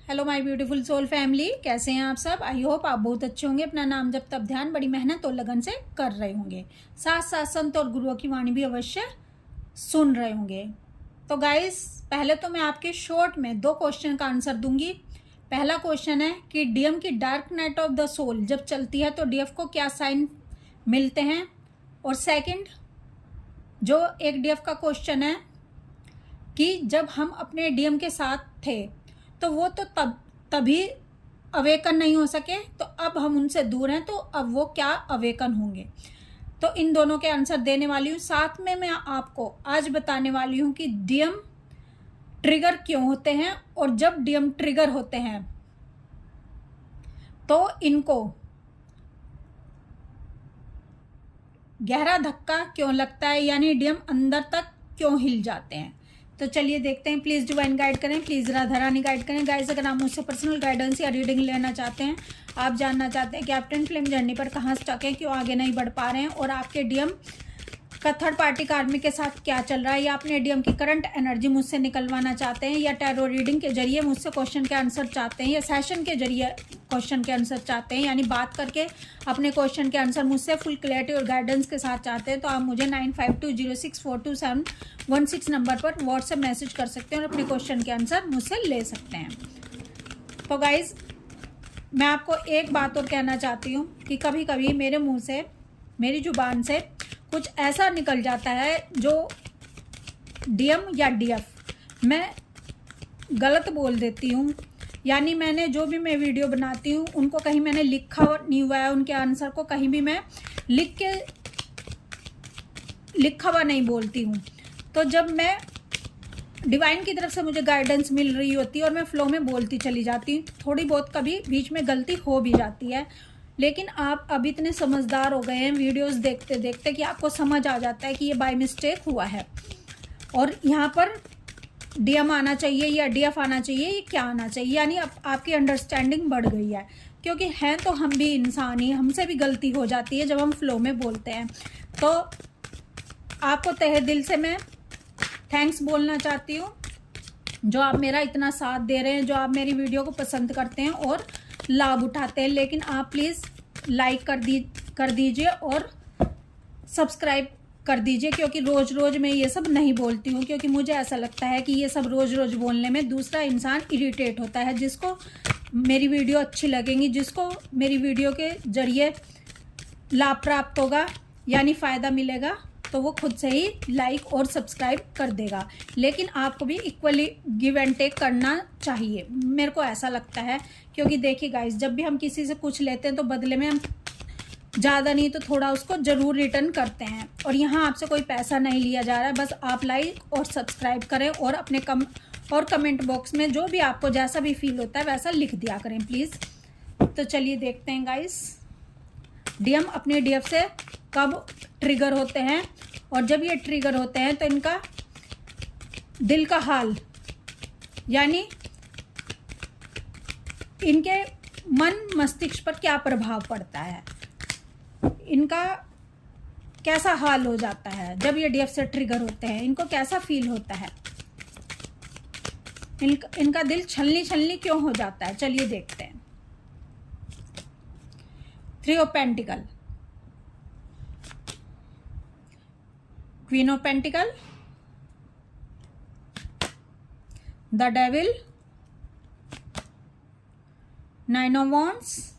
Hello my beautiful soul family, कैसे हैं आप सब। आई होप आप बहुत अच्छे होंगे। अपना नाम जब तब ध्यान बड़ी मेहनत और लगन से कर रहे होंगे, साथ साथ संत और गुरुओं की वाणी भी अवश्य सुन रहे होंगे। तो गाइस, पहले तो मैं आपके शॉर्ट में 2 क्वेश्चन का आंसर दूंगी। पहला क्वेश्चन है कि डीएम की dark night of the soul जब चलती है तो डीएफ को क्या साइन मिलते हैं। और सेकंड जो एक डीएफ का क्वेश्चन है कि जब हम अपने डीएम के साथ थे तो वो तो तभी अवेकन नहीं हो सके, तो अब हम उनसे दूर हैं तो अब वो क्या अवेकन होंगे। तो इन दोनों के आंसर देने वाली हूँ। साथ में मैं आपको आज बताने वाली हूँ कि डीएम ट्रिगर क्यों होते हैं, और जब डीएम ट्रिगर होते हैं तो इनको गहरा धक्का क्यों लगता है, यानी डीएम अंदर तक क्यों हिल जाते हैं। तो चलिए देखते हैं। प्लीज़ डिवाइन गाइड करें, प्लीज़ राधा रानी गाइड करें। गाइस, अगर आप मुझसे पर्सनल गाइडेंस या रीडिंग लेना चाहते हैं, आप जानना चाहते हैं कि आप ट्विन फ्लेम जर्नी पर कहाँ स्टक हैं, क्यों आगे नहीं बढ़ पा रहे हैं, और आपके डीएम का थर्ड पार्टी कार्मिक के साथ क्या चल रहा है, या अपने डीएम की करंट एनर्जी मुझसे निकलवाना चाहते हैं, या टैरो रीडिंग के जरिए मुझसे क्वेश्चन के आंसर चाहते हैं, या सेशन के जरिए क्वेश्चन के आंसर चाहते हैं, यानी बात करके अपने क्वेश्चन के आंसर मुझसे फुल क्लैरिटी और गाइडेंस के साथ चाहते हैं, तो आप मुझे 9520642716 नंबर पर व्हाट्सएप मैसेज कर सकते हैं और अपने क्वेश्चन के आंसर मुझसे ले सकते हैं। तो गाइज, मैं आपको एक बात और कहना चाहती हूँ कि कभी कभी मेरे मुँह से, मेरी जुबान से कुछ ऐसा निकल जाता है जो डीएम या डीएफ मैं गलत बोल देती हूँ। यानी मैंने जो भी मैं वीडियो बनाती हूँ उनको कहीं मैंने लिखा नहीं हुआ है, उनके आंसर को कहीं भी मैं लिखा हुआ नहीं बोलती हूँ। तो जब मैं डिवाइन की तरफ से मुझे गाइडेंस मिल रही होती है और मैं फ्लो में बोलती चली जाती हूँ, थोड़ी बहुत कभी बीच में गलती हो भी जाती है, लेकिन आप अब इतने समझदार हो गए हैं वीडियोस देखते देखते कि आपको समझ आ जाता है कि ये बाय मिस्टेक हुआ है और यहाँ पर डीएम आना चाहिए या डीएफ आना चाहिए, ये क्या आना चाहिए। यानी अब आपकी अंडरस्टैंडिंग बढ़ गई है, क्योंकि हैं तो हम भी इंसान ही, हमसे भी गलती हो जाती है जब हम फ्लो में बोलते हैं। तो आपको तहे दिल से मैं थैंक्स बोलना चाहती हूँ, जो आप मेरा इतना साथ दे रहे हैं, जो आप मेरी वीडियो को पसंद करते हैं और लाभ उठाते हैं। लेकिन आप प्लीज़ लाइक कर दीजिए और सब्सक्राइब कर दीजिए, क्योंकि रोज़ रोज़ मैं ये सब नहीं बोलती हूँ, क्योंकि मुझे ऐसा लगता है कि ये सब रोज़ रोज़ बोलने में दूसरा इंसान इरिटेट होता है। जिसको मेरी वीडियो अच्छी लगेंगी, जिसको मेरी वीडियो के जरिए लाभ प्राप्त होगा यानी फ़ायदा मिलेगा, तो वो खुद से ही लाइक और सब्सक्राइब कर देगा। लेकिन आपको भी इक्वली गिव एंड टेक करना चाहिए, मेरे को ऐसा लगता है। क्योंकि देखिए गाइस, जब भी हम किसी से कुछ लेते हैं तो बदले में हम ज़्यादा नहीं तो थोड़ा उसको ज़रूर रिटर्न करते हैं, और यहाँ आपसे कोई पैसा नहीं लिया जा रहा है। बस आप लाइक और सब्सक्राइब करें और अपने कमेंट बॉक्स में जो भी आपको जैसा भी फील होता है वैसा लिख दिया करें प्लीज़। तो चलिए देखते हैं गाइस, डीएम अपने डीएफ से कब ट्रिगर होते हैं, और जब ये ट्रिगर होते हैं तो इनका दिल का हाल यानी इनके मन मस्तिष्क पर क्या प्रभाव पड़ता है, इनका कैसा हाल हो जाता है जब ये डीएफ से ट्रिगर होते हैं, इनको कैसा फील होता है, इनका दिल छलनी क्यों हो जाता है। चलिए देखते हैं। 3 of pentacle, queen of pentacle, the devil, 9 of wands,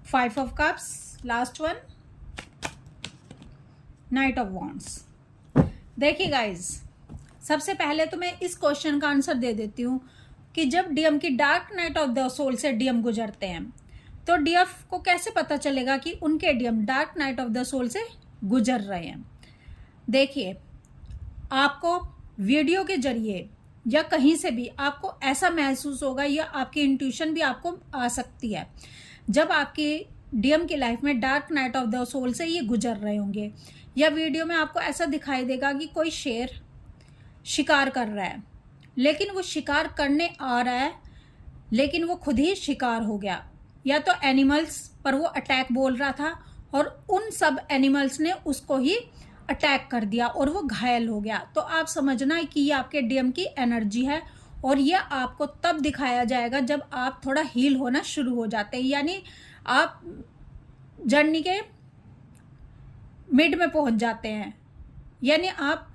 5 of cups, last one, night of wands. देखिए गाइज, सबसे पहले तो मैं इस क्वेश्चन का आंसर दे देती हूँ कि जब डीएम की dark night of the soul से डीएम गुजरते हैं तो डीएफ को कैसे पता चलेगा कि उनके DM dark night of the soul से गुजर रहे हैं। देखिए, आपको वीडियो के जरिए या कहीं से भी आपको ऐसा महसूस होगा, या आपकी इंट्यूशन भी आपको आ सकती है, जब आपकी डीएम की लाइफ में dark night of the soul से ये गुजर रहे होंगे, या वीडियो में आपको ऐसा दिखाई देगा कि कोई शेर शिकार कर रहा है, लेकिन वो शिकार करने आ रहा है लेकिन वो खुद ही शिकार हो गया, या तो एनिमल्स पर वो अटैक बोल रहा था और उन सब एनिमल्स ने उसको ही अटैक कर दिया और वो घायल हो गया। तो आप समझना कि ये आपके डीएम की एनर्जी है और ये आपको तब दिखाया जाएगा जब आप थोड़ा हील होना शुरू हो जाते हैं, यानी आप जर्नी के मिड में पहुंच जाते हैं, यानी आप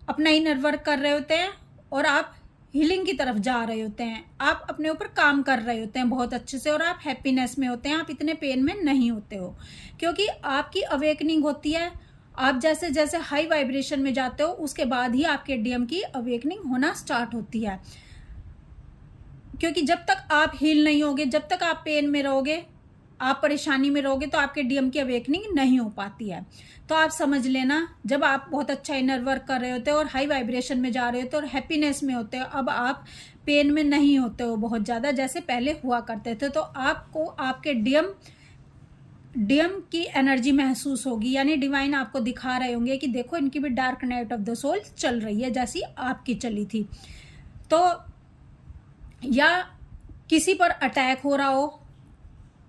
अपना इनर वर्क कर रहे होते हैं और आप हीलिंग की तरफ जा रहे होते हैं, आप अपने ऊपर काम कर रहे होते हैं बहुत अच्छे से, और आप हैप्पीनेस में होते हैं, आप इतने पेन में नहीं होते हो, क्योंकि आपकी अवेकनिंग होती है। आप जैसे जैसे हाई वाइब्रेशन में जाते हो उसके बाद ही आपके डीएम की अवेकनिंग होना स्टार्ट होती है, क्योंकि जब तक आप हील नहीं होगे, जब तक आप पेन में रहोगे, आप परेशानी में रहोगे, तो आपके डीएम की अवेकनिंग नहीं हो पाती है। तो आप समझ लेना, जब आप बहुत अच्छा इनर वर्क कर रहे होते हो और हाई वाइब्रेशन में जा रहे होते हो और हैप्पीनेस में होते हो, अब आप पेन में नहीं होते हो बहुत ज़्यादा जैसे पहले हुआ करते थे, तो आपको आपके डीएम की एनर्जी महसूस होगी, यानी डिवाइन आपको दिखा रहे होंगे कि देखो इनकी भी dark night of the soul चल रही है जैसी आपकी चली थी। तो या किसी पर अटैक हो रहा हो,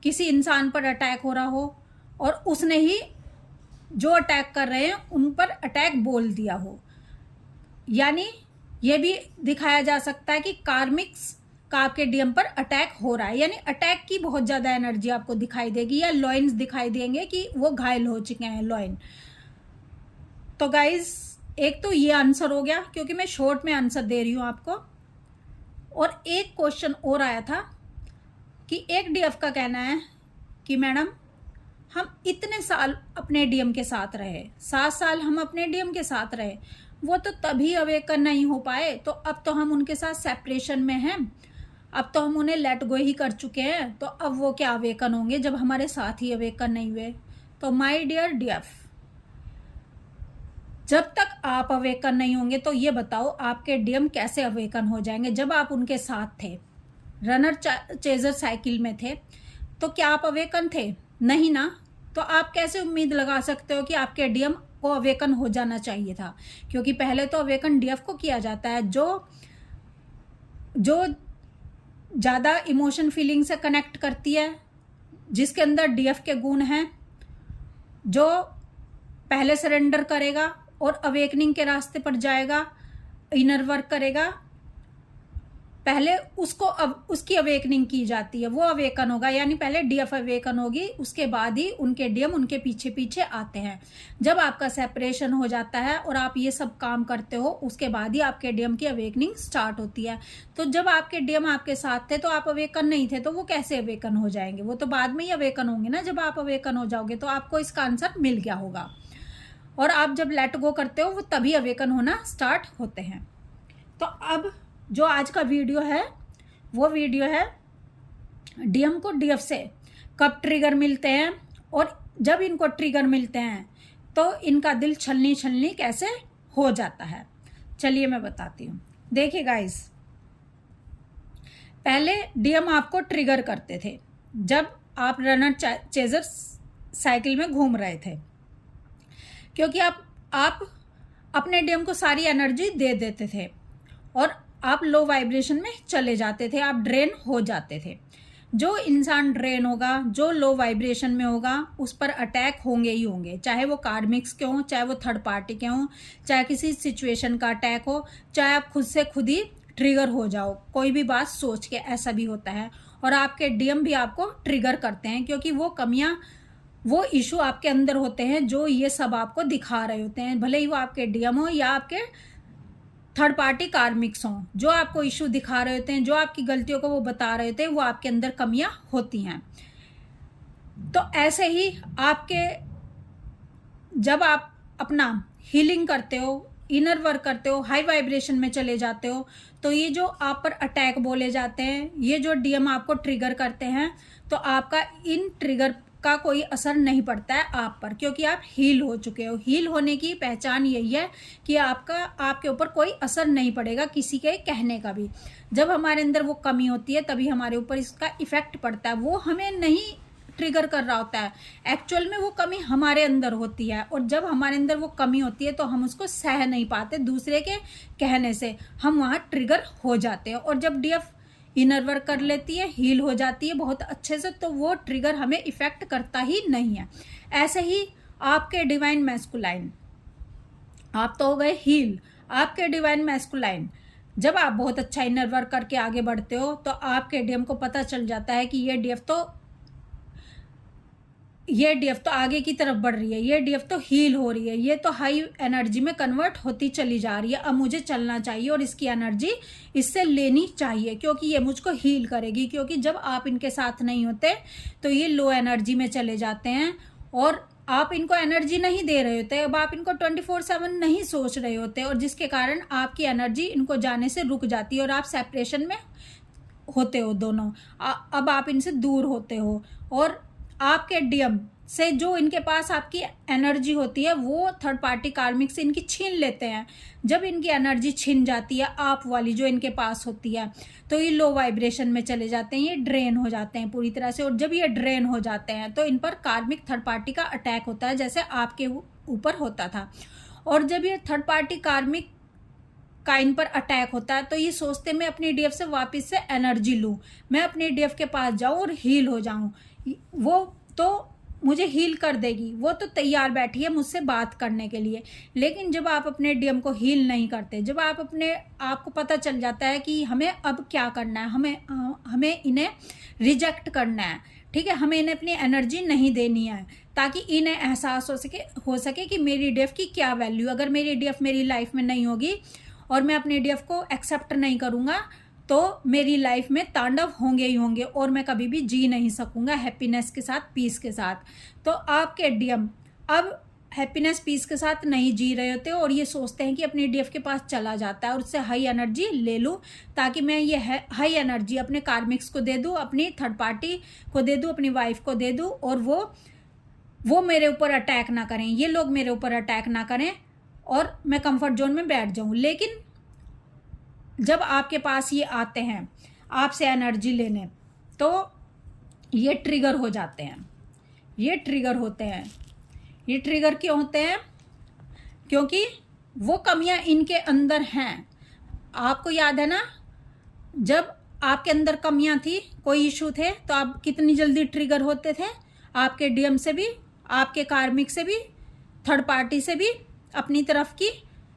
किसी इंसान पर अटैक हो रहा हो और उसने ही जो अटैक कर रहे हैं उन पर अटैक बोल दिया हो, यानी ये भी दिखाया जा सकता है कि कार्मिक्स का आपके डीएम पर अटैक हो रहा है, यानी अटैक की बहुत ज़्यादा एनर्जी आपको दिखाई देगी, या लॉइन्स दिखाई देंगे कि वो घायल हो चुके हैं लॉइन। तो गाइज एक तो ये आंसर हो गया, क्योंकि मैं शॉर्ट में आंसर दे रही हूँ आपको। और एक क्वेश्चन और आया था कि एक डीएफ का कहना है कि मैडम हम इतने साल अपने डीएम के साथ रहे, 7 साल हम अपने डीएम के साथ रहे, वो तो तभी अवेकन नहीं हो पाए, तो अब तो हम उनके साथ सेपरेशन में हैं, अब तो हम उन्हें लेट गो ही कर चुके हैं, तो अब वो क्या अवेकन होंगे जब हमारे साथ ही अवेकन नहीं हुए। तो माय डियर डीएफ, जब तक आप अवेकन नहीं होंगे तो ये बताओ आपके डीएम कैसे अवेकन हो जाएंगे। जब आप उनके साथ थे, रनर चेजर साइकिल में थे, तो क्या आप अवेकन थे? नहीं ना। तो आप कैसे उम्मीद लगा सकते हो कि आपके डीएम को अवेकन हो जाना चाहिए था, क्योंकि पहले तो अवेकन डीएफ को किया जाता है जो ज़्यादा इमोशन फीलिंग से कनेक्ट करती है, जिसके अंदर डीएफ के गुण हैं, जो पहले सरेंडर करेगा और अवेकनिंग के रास्ते पर जाएगा, इनर वर्क करेगा, पहले उसको उसकी अवेकनिंग की जाती है, वो अवेकन होगा, यानी पहले डीएफ अवेकन होगी, उसके बाद ही उनके डीएम उनके पीछे पीछे आते हैं। जब आपका सेपरेशन हो जाता है और आप ये सब काम करते हो, उसके बाद ही आपके डीएम की अवेकनिंग स्टार्ट होती है। तो जब आपके डीएम आपके साथ थे तो आप अवेकन नहीं थे, तो वो कैसे अवेकन हो जाएंगे? वो तो बाद में ही अवेकन होंगे ना। जब आप अवेकन हो जाओगे तो आपको इसका आंसर मिल गया होगा, और आप जब लेट गो करते हो वो तभी अवेकन होना स्टार्ट होते हैं। तो अब जो आज का वीडियो है वो वीडियो है डीएम को डीएफ से कब ट्रिगर मिलते हैं, और जब इनको ट्रिगर मिलते हैं तो इनका दिल छलनी छलनी कैसे हो जाता है। चलिए मैं बताती हूँ। देखिए गाइस, पहले डीएम आपको ट्रिगर करते थे जब आप रनर चेजर साइकिल में घूम रहे थे, क्योंकि आप अपने डीएम को सारी एनर्जी दे देते थे और आप लो वाइब्रेशन में चले जाते थे, आप ड्रेन हो जाते थे। जो इंसान ड्रेन होगा, जो लो वाइब्रेशन में होगा, उस पर अटैक होंगे ही होंगे, चाहे वो कार्मिक्स के हों, चाहे वो थर्ड पार्टी के हों, चाहे किसी सिचुएशन का अटैक हो, चाहे आप खुद से खुद ही ट्रिगर हो जाओ कोई भी बात सोच के, ऐसा भी होता है। और आपके डीएम भी आपको ट्रिगर करते हैं, क्योंकि वो कमियां, वो इशू आपके अंदर होते हैं जो ये सब आपको दिखा रहे होते हैं, भले ही वो आपके डीएम हो या आपके थर्ड पार्टी कार्मिक्स हों, जो आपको इशू दिखा रहे होते हैं, जो आपकी गलतियों को वो बता रहे होते हैं, वो आपके अंदर कमियां होती हैं। तो ऐसे ही आपके, जब आप अपना हीलिंग करते हो, इनर वर्क करते हो, हाई वाइब्रेशन में चले जाते हो, तो ये जो आप पर अटैक बोले जाते हैं, ये जो डीएम आपको ट्रिगर करते हैं, तो आपका इन ट्रिगर का कोई असर नहीं पड़ता है आप पर, क्योंकि आप हील हो चुके हो। हील होने की पहचान यही है कि आपके ऊपर कोई असर नहीं पड़ेगा किसी के कहने का भी। जब हमारे अंदर वो कमी होती है तभी हमारे ऊपर इसका इफेक्ट पड़ता है, वो हमें नहीं ट्रिगर कर रहा होता है, एक्चुअल में वो कमी हमारे अंदर होती है। और जब हमारे अंदर वो कमी होती है तो हम उसको सह नहीं पाते, दूसरे के कहने से हम वहाँ ट्रिगर हो जाते हैं। और जब डीएफ इनर वर्क कर लेती है, हील हो जाती है बहुत अच्छे से, तो वो ट्रिगर हमें इफेक्ट करता ही नहीं है। ऐसे ही आपके डिवाइन मैस्कुलाइन, आप तो हो गए हील, आपके डिवाइन मैस्कुलाइन जब आप बहुत अच्छा इनर वर्क करके आगे बढ़ते हो तो आपके डीएम को पता चल जाता है कि ये डीएफ तो आगे की तरफ बढ़ रही है, ये डीएफ तो हील हो रही है, ये तो हाई एनर्जी में कन्वर्ट होती चली जा रही है, अब मुझे चलना चाहिए और इसकी एनर्जी इससे लेनी चाहिए क्योंकि ये मुझको हील करेगी। क्योंकि जब आप इनके साथ नहीं होते तो ये लो एनर्जी में चले जाते हैं और आप इनको एनर्जी नहीं दे रहे होते, अब आप इनको 24/7 नहीं सोच रहे होते और जिसके कारण आपकी एनर्जी इनको जाने से रुक जाती है और आप सेपरेशन में होते हो दोनों। अब आप इनसे दूर होते हो और आपके डीएम से जो इनके पास आपकी एनर्जी होती है वो थर्ड पार्टी कार्मिक से इनकी छीन लेते हैं। जब इनकी एनर्जी छिन जाती है आप वाली जो इनके पास होती है तो ये लो वाइब्रेशन में चले जाते हैं, ये ड्रेन हो जाते हैं पूरी तरह से। और जब ये ड्रेन हो जाते हैं तो इन पर कार्मिक थर्ड पार्टी का अटैक होता है जैसे आपके ऊपर होता था। और जब ये थर्ड पार्टी कार्मिक का इन पर अटैक होता है तो ये सोचते मैं अपनी डीएफ से वापस से एनर्जी लूँ, मैं अपनी डीएफ के पास जाऊँ और हील हो जाऊँ, वो तो मुझे हील कर देगी, वो तो तैयार बैठी है मुझसे बात करने के लिए। लेकिन जब आप अपने डीएम को हील नहीं करते, जब आप अपने आपको पता चल जाता है कि हमें अब क्या करना है, हमें इन्हें रिजेक्ट करना है, ठीक है, हमें इन्हें अपनी एनर्जी नहीं देनी है ताकि इन्हें एहसास हो सके कि मेरी डीएफ की क्या वैल्यू। अगर मेरी डीएफ मेरी लाइफ में नहीं होगी और मैं अपनी डीएफ को एक्सेप्ट नहीं करूँगा तो मेरी लाइफ में तांडव होंगे ही होंगे और मैं कभी भी जी नहीं सकूंगा हैप्पीनेस के साथ, पीस के साथ। तो आपके डीएम अब हैप्पीनेस पीस के साथ नहीं जी रहे होते और ये सोचते हैं कि अपनी डीएफ के पास चला जाता है और उससे हाई एनर्जी ले लूँ ताकि मैं ये हाई एनर्जी अपने कार्मिक्स को दे दूँ, अपनी थर्ड पार्टी को दे दूँ, अपनी वाइफ को दे दूँ और वो मेरे ऊपर अटैक ना करें, ये लोग मेरे ऊपर अटैक ना करें और मैं कंफर्ट जोन में बैठ जाऊँ। लेकिन जब आपके पास ये आते हैं आपसे एनर्जी लेने तो ये ट्रिगर हो जाते हैं, ये ट्रिगर होते हैं। ये ट्रिगर क्यों होते हैं? क्योंकि वो कमियां इनके अंदर हैं। आपको याद है ना, जब आपके अंदर कमियां थी, कोई इशू थे तो आप कितनी जल्दी ट्रिगर होते थे, आपके डीएम से भी, आपके कार्मिक से भी, थर्ड पार्टी से भी, अपनी तरफ की,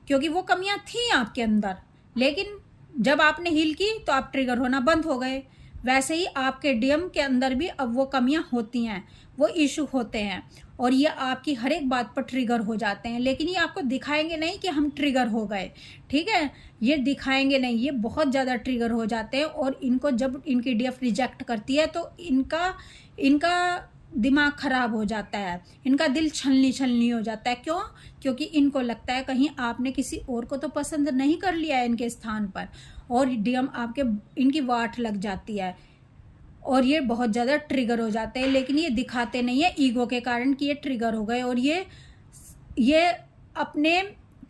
क्योंकि वो कमियां थी आपके अंदर। लेकिन जब आपने हील की तो आप ट्रिगर होना बंद हो गए। वैसे ही आपके डीएम के अंदर भी अब वो कमियां होती हैं, वो इशू होते हैं और ये आपकी हर एक बात पर ट्रिगर हो जाते हैं। लेकिन ये आपको दिखाएंगे नहीं कि हम ट्रिगर हो गए, ठीक है, ये दिखाएंगे नहीं, ये बहुत ज़्यादा ट्रिगर हो जाते हैं। और इनको जब इनकी डीएफ रिजेक्ट करती है तो इनका दिमाग खराब हो जाता है, इनका दिल छलनी हो जाता है। क्यों? क्योंकि इनको लगता है कहीं आपने किसी और को तो पसंद नहीं कर लिया है इनके स्थान पर और डीएम आपके इनकी वाट लग जाती है और ये बहुत ज़्यादा ट्रिगर हो जाते हैं। लेकिन ये दिखाते नहीं है ईगो के कारण कि ये ट्रिगर हो गए और ये अपने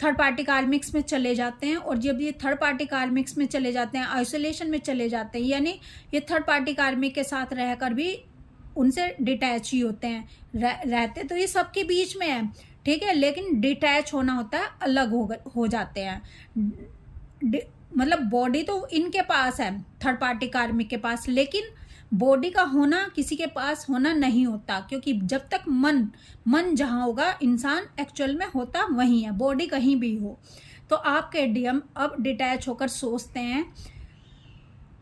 थर्ड पार्टी कार्मिक्स में चले जाते हैं। और जब ये थर्ड पार्टी कार्मिक्स में चले जाते हैं, आइसोलेशन में चले जाते हैं, यानी ये थर्ड पार्टी कार्मिक के साथ रहकर भी उनसे डिटैच ही होते हैं। रहते तो ये सबके बीच में है, ठीक है, लेकिन डिटैच होना होता है, अलग हो जाते हैं। मतलब बॉडी तो इनके पास है थर्ड पार्टी कार्मिक के पास, लेकिन बॉडी का होना किसी के पास होना नहीं होता। क्योंकि जब तक मन जहाँ होगा इंसान एक्चुअल में होता वहीं है, बॉडी कहीं भी हो। तो आपके डीएम अब डिटैच होकर सोचते हैं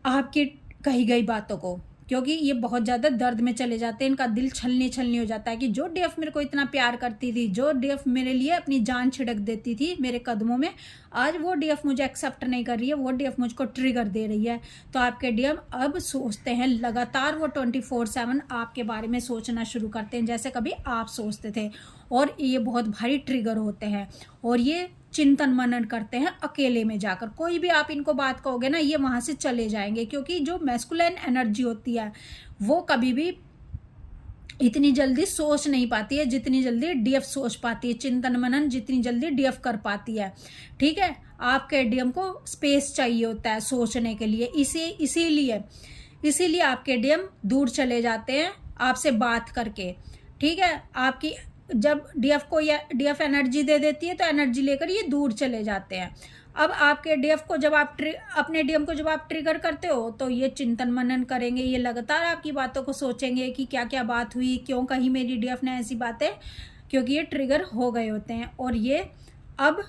आपकी कही गई बातों को, क्योंकि ये बहुत ज़्यादा दर्द में चले जाते हैं। इनका दिल छलनी हो जाता है कि जो डीएफ मेरे को इतना प्यार करती थी, जो डीएफ मेरे लिए अपनी जान छिड़क देती थी मेरे कदमों में, आज वो डीएफ मुझे एक्सेप्ट नहीं कर रही है, वो डीएफ मुझको ट्रिगर दे रही है। तो आपके डीएम अब सोचते हैं लगातार, वो 24/7 आपके बारे में सोचना शुरू करते हैं जैसे कभी आप सोचते थे। और ये बहुत भारी ट्रिगर होते हैं और ये चिंतन मनन करते हैं अकेले में जाकर। कोई भी आप इनको बात कहोगे ना, ये वहाँ से चले जाएंगे। क्योंकि जो मैस्कुलिन एनर्जी होती है वो कभी भी इतनी जल्दी सोच नहीं पाती है जितनी जल्दी डीएफ सोच पाती है, चिंतन मनन जितनी जल्दी डीएफ कर पाती है, ठीक है। आपके डीएम को स्पेस चाहिए होता है सोचने के लिए, इसीलिए आपके डीएम दूर चले जाते हैं आपसे बात करके, ठीक है। आपकी जब डीएफ एनर्जी दे देती है तो एनर्जी लेकर ये दूर चले जाते हैं। अब आपके डीएफ को जब आप अपने डीएम को जब आप ट्रिगर करते हो तो ये चिंतन मनन करेंगे, ये लगातार आपकी बातों को सोचेंगे कि क्या क्या बात हुई, क्यों कही मेरी डीएफ ने ऐसी बातें, क्योंकि ये ट्रिगर हो गए होते हैं। और ये अब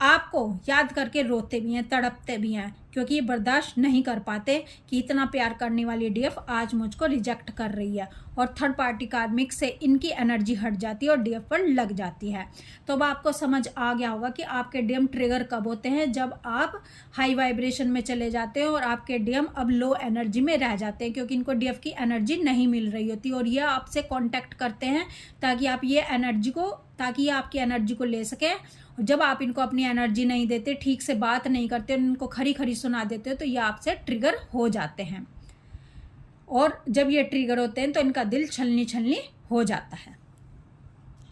आपको याद करके रोते भी हैं, तड़पते भी हैं, क्योंकि ये बर्दाश्त नहीं कर पाते कि इतना प्यार करने वाली डीएफ आज मुझको रिजेक्ट कर रही है। और थर्ड पार्टी कार्मिक से इनकी एनर्जी हट जाती है और डीएफ पर लग जाती है। तो अब आपको समझ आ गया होगा कि आपके डीएम ट्रिगर कब होते हैं, जब आप हाई वाइब्रेशन में चले जाते हैं और आपके डीएम अब लो एनर्जी में रह जाते हैं, क्योंकि इनको डीएफ की एनर्जी नहीं मिल रही होती और ये आपसे कांटेक्ट करते हैं ताकि आप ये आपकी एनर्जी को ले सकें। और जब आप इनको अपनी एनर्जी नहीं देते, ठीक से बात नहीं करते, उनको खरी खरी सुना देते हो, तो ये आपसे ट्रिगर हो जाते हैं। और जब ये ट्रिगर होते हैं तो इनका दिल छलनी छलनी हो जाता है।